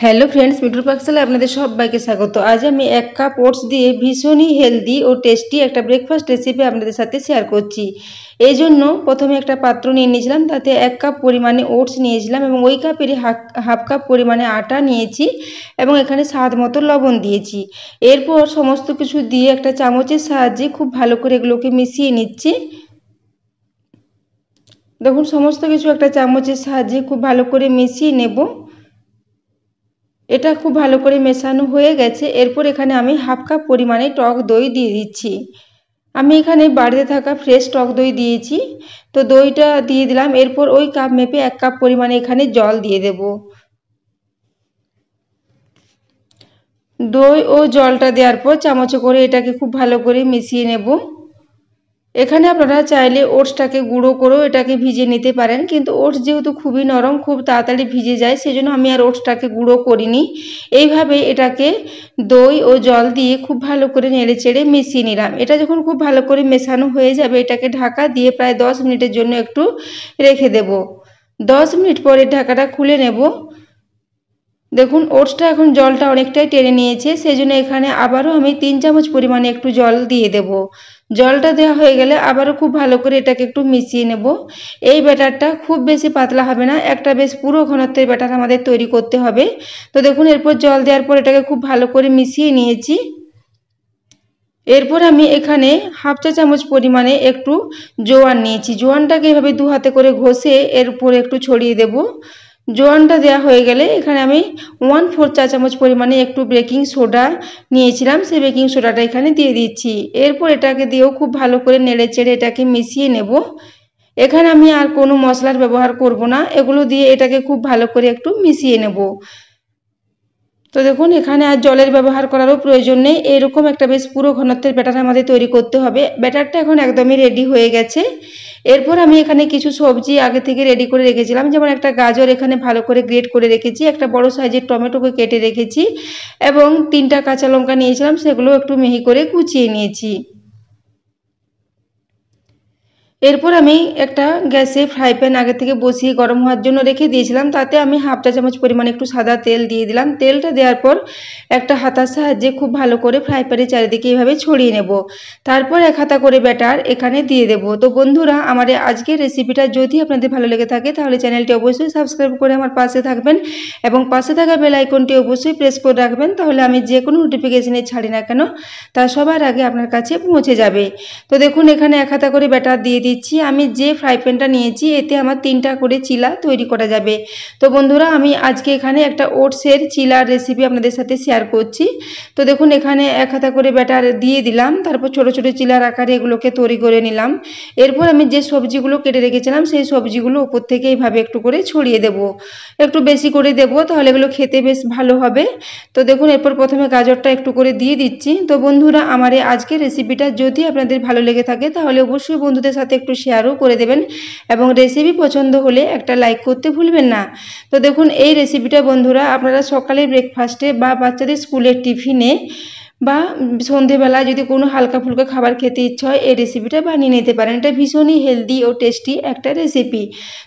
Hello friends, মিঠুর পাকশালায় আপনাদের সবাইকে স্বাগত। আজ আমি 1 কাপ ওটস দিয়ে ভীষণই হেলদি ও টেস্টি একটা ব্রেকফাস্ট রেসিপি আপনাদের সাথে শেয়ার করছি। এই জন্য প্রথমে একটা পাত্র নিয়ে নিয়েছিলাম, তাতে 1 কাপ পরিমাণে ওটস নিয়েছিলাম এবং ওই কাপেরই হাফ কাপ পরিমাণে আটা নিয়েছি এবং এখানে স্বাদ মতো লবণ দিয়েছি। এরপর সমস্ত কিছু দিয়ে একটা চামচের সাহায্যে খুব ভালো করে এগুলোকে মিশিয়ে নিচ্ছি। দেখুন, সমস্ত কিছু একটা চামচের সাহায্যে খুব ভালো করে মিশিয়ে নেব। এটা খুব ভালো করে মেশানো হয়ে গেছে। এরপর এখানে আমি হাফ কাপ পরিমাণে টক দই দিয়ে দিচ্ছি। আমি এখানে বাড়িতে থাকা ফ্রেশ টক দই দিয়েছি, তো দইটা দিয়ে দিলাম। এরপর ওই কাপ মেপে 1 কাপ পরিমাণে এখানে জল দিয়ে দেব। দই ও জলটা দেওয়ার পর চামচে করে এটাকে খুব ভালো করে মিশিয়ে নেব। এখানে আপনারা চাইলে ওটসটাকে গুঁড়ো করেও এটাকে ভিজিয়ে নিতে পারেন, কিন্তু ওটস যেহেতু খুবই নরম, খুব তাড়াতাড়ি ভিজে যায়, সেজন্য আমি আর ওটসটাকে গুঁড়ো করিনি। এইভাবে এটাকে দই ও জল দিয়ে খুব ভালো করে নেড়ে চেড়ে মিশিয়ে নিলাম। এটা যখন খুব ভালো করে মেশানো হয়ে যাবে, এটাকে ঢাকা দিয়ে প্রায় 10 মিনিটের জন্য একটু রেখে দেব। 10 মিনিট পরে ঢাকাটা খুলে নেব। দেখুন, ওটসটা এখন জলটা অনেকটাই টেনে নিয়েছে, সেই জন্য এখানে আবারও আমি 3 চামচ পরিমাণে একটু জল দিয়ে দেব। জলটা দেওয়া হয়ে গেলে আবারও খুব ভালো করে এটাকে একটু মিশিয়ে নেব। এই ব্যাটারটা খুব বেশি পাতলা হবে না, একটা বেশ পুরো ঘনত্বের ব্যাটার আমাদের তৈরি করতে হবে। তো দেখুন, এরপর জল দেওয়ার পর এটাকে খুব ভালো করে মিশিয়ে নিয়েছি। এরপর আমি এখানে হাফ চা চামচ পরিমাণে একটু জোয়ান নিয়েছি। জোয়ানটাকে এভাবে 2 হাতে করে ঘষে এর উপরে একটু ছড়িয়ে দেব। জোয়ানটা দেওয়া হয়ে গেলে এখানে আমি 1/4 চা চামচ পরিমাণে একটু বেকিং সোডা নিয়েছিলাম, সেই বেকিং সোডাটা এখানে দিয়ে দিচ্ছি। এরপর এটাকে দিয়েও খুব ভালো করে নেড়ে চেড়ে এটাকে মিশিয়ে নেব। এখানে আমি আর কোনো মশলার ব্যবহার করব না, এগুলো দিয়ে এটাকে খুব ভালো করে একটু মিশিয়ে নেব। তো দেখুন, এখানে আর জলের ব্যবহার করারও প্রয়োজন নেই। এরকম একটা বেশ পুরো ঘনত্বের ব্যাটার আমাদের তৈরি করতে হবে। ব্যাটারটা এখন একদমই রেডি হয়ে গেছে। এরপর আমি এখানে কিছু সবজি আগে থেকে রেডি করে রেখেছিলাম, যেমন একটা গাজর এখানে ভালো করে গ্রেট করে রেখেছি, একটা বড় সাইজের টমেটোকে কেটে রেখেছি এবং 3টা কাঁচা লঙ্কা নিয়েছিলাম, সেগুলো একটু মিহি করে কুচিয়ে নিয়েছি। এরপর আমি একটা গ্যাসে ফ্রাই প্যান আগে থেকে বসিয়ে গরম হওয়ার জন্য রেখে দিয়েছিলাম, তাতে আমি হাফ চা চামচ পরিমাণে একটু সাদা তেল দিয়ে দিলাম। তেলটা দেওয়ার পর একটা হাতার সাহায্যে খুব ভালো করে ফ্রাই প্যানের চারিদিকে এইভাবে ছড়িয়ে নেব। তারপর 1 হাতা করে ব্যাটার এখানে দিয়ে দেব। তো বন্ধুরা, আমার আজকের রেসিপিটা যদি আপনাদের ভালো লেগে থাকে তাহলে চ্যানেলটি অবশ্যই সাবস্ক্রাইব করে আমার পাশে থাকবেন এবং পাশে থাকা বেল আইকনটি অবশ্যই প্রেস করে রাখবেন, তাহলে আমি যে কোনো নোটিফিকেশনে ছাড়ি না কেন তা সবার আগে আপনার কাছে পৌঁছে যাবে। তো দেখুন, এখানে 1 হাতা করে ব্যাটার দিয়ে দিচ্ছি। আমি যে ফ্রাই প্যানটা নিয়েছি এতে আমার 3টা করে চিলা তৈরি করা যাবে। তো বন্ধুরা, আমি আজকে এখানে একটা ওটসের চিলার রেসিপি আপনাদের সাথে শেয়ার করছি। তো দেখুন, এখানে 1 হাতা করে ব্যাটার দিয়ে দিলাম, তারপর ছোট ছোট চিলার আকারে এগুলোকে তৈরি করে নিলাম। এরপর আমি যে সবজিগুলো কেটে রেখেছিলাম সেই সবজিগুলো উপর থেকে এইভাবে একটু করে ছড়িয়ে দেব। একটু বেশি করে দেব, তাহলে এগুলো খেতে বেশ ভালো হবে। তো দেখুন, এরপর প্রথমে গাজরটা একটু করে দিয়ে দিচ্ছি। তো বন্ধুরা, আমার এই আজকের রেসিপিটা যদি আপনাদের ভালো লেগে থাকে তাহলে অবশ্যই বন্ধুদের সাথে একটু শেয়ারও করে দেবেন এবং রেসিপি পছন্দ হলে একটা লাইক করতে ভুলবেন না। তো দেখুন, এই রেসিপিটা বন্ধুরা আপনারা সকালের ব্রেকফাস্টে বা বাচ্চাদের স্কুলের টিফিনে বা সন্ধেবেলা যদি কোনো হালকা ফুলকা খাবার খেতে ইচ্ছা হয়, এই রেসিপিটা বানিয়ে নিতে পারেন। এটা ভীষণই হেলদি ও টেস্টি একটা রেসিপি।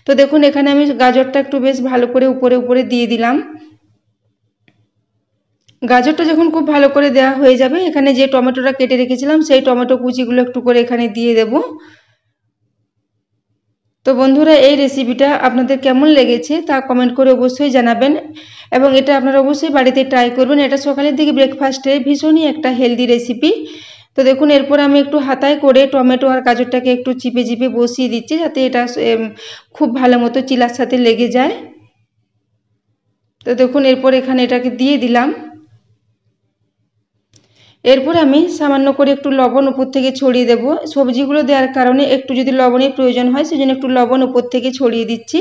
তো দেখুন, এখানে আমি গাজরটা একটু বেশ ভালো করে উপরে উপরে দিয়ে দিলাম। গাজরটা যখন খুব ভালো করে দেওয়া হয়ে যাবে, এখানে যে টমেটোটা কেটে রেখেছিলাম সেই টমেটো কুচিগুলো একটু করে এখানে দিয়ে দেব। তো বন্ধুরা, এই রেসিপিটা আপনাদের কেমন লেগেছে তা কমেন্ট করে অবশ্যই জানাবেন এবং এটা আপনারা অবশ্যই বাড়িতে ট্রাই করবেন। এটা সকালের দিকে ব্রেকফাস্টে ভীষণই একটা হেলদি রেসিপি। তো দেখুন, এরপর আমি একটু হাতায় করে টমেটো আর গাজরটাকে একটু চিপে চিপে বসিয়ে দিচ্ছি, যাতে এটা খুব ভালো মতো চিলার সাথে লেগে যায়। তো দেখুন, এরপর এখানে এটাকে দিয়ে দিলাম। এরপর আমি সামান্য করে একটু লবণ উপর থেকে ছড়িয়ে দেব। সবজিগুলো দেওয়ার কারণে একটু যদি লবণের প্রয়োজন হয় সেজন্য একটু লবণ উপর থেকে ছড়িয়ে দিচ্ছি।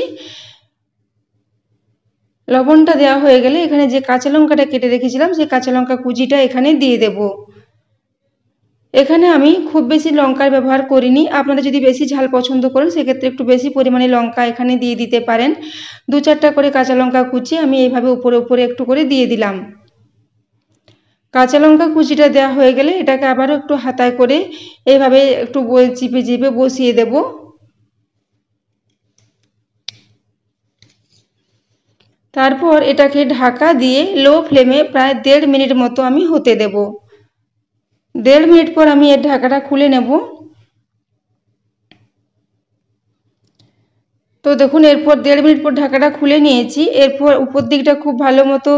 লবণটা দেওয়া হয়ে গেলে এখানে যে কাঁচা লঙ্কাটা কেটে রেখেছিলাম সেই কাঁচা লঙ্কা কুচিটা এখানে দিয়ে দেব। এখানে আমি খুব বেশি লঙ্কার ব্যবহার করিনি, আপনারা যদি বেশি ঝাল পছন্দ করেন সেক্ষেত্রে একটু বেশি পরিমাণে লঙ্কা এখানে দিয়ে দিতে পারেন। 2-4টা করে কাঁচা লঙ্কা কুচি আমি এইভাবে উপরে উপরে একটু করে দিয়ে দিলাম। কাঁচা লঙ্কা কুচিটা দেওয়া হয়ে গেলে এটাকে আবারও একটু হাতায় করে এইভাবে একটু চিপে চিপে বসিয়ে দেব। তারপর এটাকে ঢাকা দিয়ে লো ফ্লেমে প্রায় 1.5 মিনিট মতো আমি হতে দেব। 1.5 মিনিট পর আমি এর ঢাকাটা খুলে নেব। তো দেখুন এরপর 1.5 মিনিট পর ঢাকাটা খুলে নিয়েছি। এরপর উপর দিকটা খুব ভালো মতো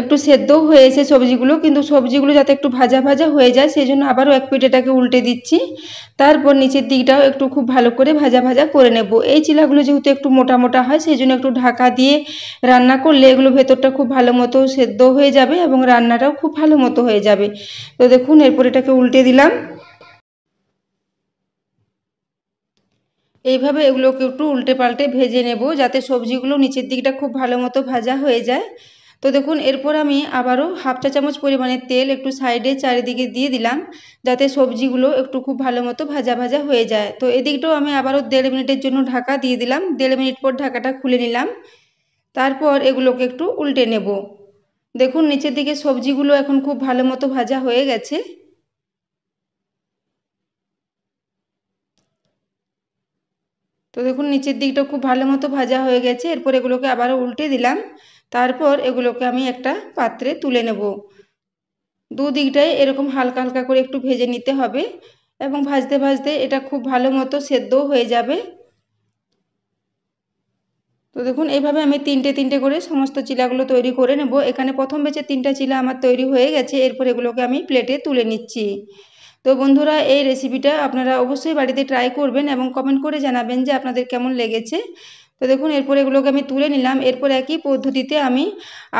একটু সেদ্ধ হয়েছে সবজিগুলো, কিন্তু সবজিগুলো যাতে একটু ভাজা ভাজা হয়ে যায় সেই জন্য আবারও এক পিঠ এটাকে উল্টে দিচ্ছি। তারপর নিচের দিকটাও একটু খুব ভালো করে ভাজা ভাজা করে নেব। এই চিলাগুলো যেহেতু একটু মোটা মোটা হয় সেই জন্য একটু ঢাকা দিয়ে রান্না করলে এগুলো ভেতরটা খুব ভালো মতো সেদ্ধ হয়ে যাবে এবং রান্নাটাও খুব ভালো মতো হয়ে যাবে। তো দেখুন এরপর এটাকে উল্টে দিলাম। এইভাবে এগুলোকে একটু উল্টে পাল্টে ভেজে নেব যাতে সবজিগুলো নিচের দিকটা খুব ভালো মতো ভাজা হয়ে যায়। তো দেখুন এরপর আমি আবারও হাফ চা চামচ পরিমাণে তেল একটু সাইডে চারিদিকে দিয়ে দিলাম যাতে সবজিগুলো একটু খুব ভালো মতো ভাজা ভাজা হয়ে যায়। তো এদিকটাও আমি আবারও 1.5 মিনিটের জন্য ঢাকা দিয়ে দিলাম। 1.5 মিনিট পর ঢাকাটা খুলে নিলাম। তারপর এগুলোকে একটু উল্টে নেব। দেখুন নিচের দিকে সবজিগুলো এখন খুব ভালো মতো ভাজা হয়ে গেছে। তো দেখুন নিচের দিকটা খুব ভালো মতো ভাজা হয়ে গেছে। এরপর এগুলোকে আবারও উল্টে দিলাম। তারপর এগুলোকে আমি একটা পাত্রে তুলে নেব। দুদিকটাই এরকম হালকা হালকা করে একটু ভেজে নিতে হবে এবং ভাজতে ভাজতে এটা খুব ভালো মতো সেদ্ধও হয়ে যাবে। তো দেখুন এইভাবে আমি তিনটে তিনটে করে সমস্ত চিলাগুলো তৈরি করে নেব। এখানে প্রথম ব্যাচে 3টা চিলা আমার তৈরি হয়ে গেছে। এরপর এগুলোকে আমি প্লেটে তুলে নিচ্ছি। তো বন্ধুরা এই রেসিপিটা আপনারা অবশ্যই বাড়িতে ট্রাই করবেন এবং কমেন্ট করে জানাবেন যে আপনাদের কেমন লেগেছে। তো দেখুন এরপর এগুলোকে আমি তুলে নিলাম। এরপর একই পদ্ধতিতে আমি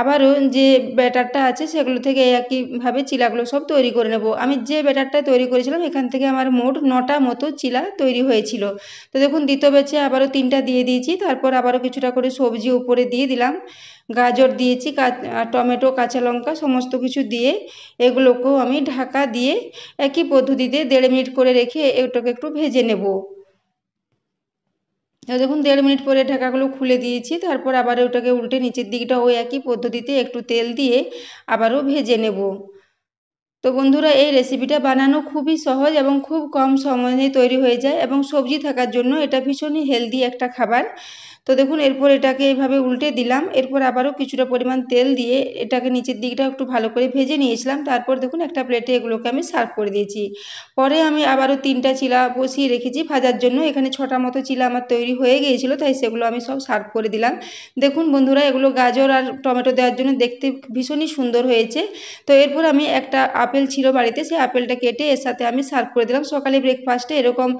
আবারও যে ব্যাটারটা আছে সেগুলো থেকে একইভাবে চিলাগুলো সব তৈরি করে নেব। আমি যে ব্যাটারটা তৈরি করেছিলাম এখান থেকে আমার মোট 9টা মতো চিলা তৈরি হয়েছিল। তো দেখুন দ্বিতীয় ব্যাচে আবারও 3টা দিয়ে দিয়েছি। তারপর আবারও কিছুটা করে সবজি উপরে দিয়ে দিলাম। গাজর দিয়েছি, টমেটো, কাঁচা লঙ্কা সমস্ত কিছু দিয়ে এগুলোকেও আমি ঢাকা দিয়ে একই পদ্ধতিতে 1.5 মিনিট করে রেখে এটাকে একটু ভেজে নেব। দেখুন 1.5 মিনিট পরে ঢাকাগুলো খুলে দিয়েছি। তারপর আবার ওটাকে উল্টে নিচের দিকটা ওই একই পদ্ধতিতে একটু তেল দিয়ে আবারও ভেজে নেব। তো বন্ধুরা এই রেসিপিটা বানানো খুবই সহজ এবং খুব কম সময়ে তৈরি হয়ে যায় এবং সবজি থাকার জন্য এটা ভীষণই হেলদি একটা খাবার। তো দেখুন এরপর এটাকে এইভাবে উল্টে দিলাম। এরপর আবারও কিছুটা পরিমাণ তেল দিয়ে এটাকে নিচের দিকটা একটু ভালো করে ভেজে নিয়েছিলাম। তারপর দেখুন একটা প্লেটে এগুলোকে আমি সার্ভ করে দিয়েছি। পরে আমি আবারও 3টা চিলা বসিয়ে রেখেছি ভাজার জন্য। এখানে 6টা মতো চিলা আমার তৈরি হয়ে গিয়েছিল, তাই সেগুলো আমি সব সার্ভ করে দিলাম। দেখুন বন্ধুরা এগুলো গাজর আর টমেটো দেওয়ার জন্য দেখতে ভীষণই সুন্দর হয়েছে। তো এরপর আমি একটা আপেল ছিল বাড়িতে, সেই আপেলটা কেটে এর সাথে আমি সার্ভ করে দিলাম। সকালে ব্রেকফাস্টে এরকম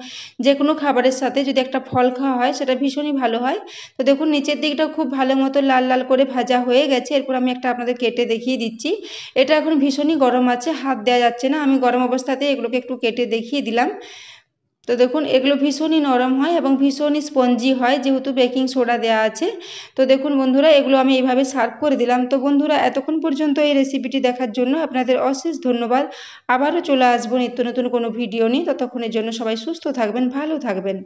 যে কোনো খাবারের সাথে যদি একটা ফল খাওয়া হয় সেটা ভীষণই ভালো হয়। তো দেখুন নিচের দিকটা খুব ভালো মতো লাল লাল করে ভাজা হয়ে গেছে। এরপর আমি একটা আপনাদের কেটে দেখিয়ে দিচ্ছি। এটা এখন ভীষণই গরম আছে, হাত দেওয়া যাচ্ছে না। আমি গরম অবস্থাতে এগুলোকে একটু কেটে দেখিয়ে দিলাম। তো দেখুন এগুলো ভীষণই নরম হয় এবং ভীষণই স্পঞ্জি হয় যেহেতু বেকিং সোডা দেওয়া আছে। তো দেখুন বন্ধুরা এগুলো আমি এইভাবে সার্ভ করে দিলাম। তো বন্ধুরা এতক্ষণ পর্যন্ত এই রেসিপিটি দেখার জন্য আপনাদের অশেষ ধন্যবাদ। আবারও চলে আসবো নিত্য নতুন কোনো ভিডিও নিয়ে। ততক্ষণের জন্য সবাই সুস্থ থাকবেন, ভালো থাকবেন।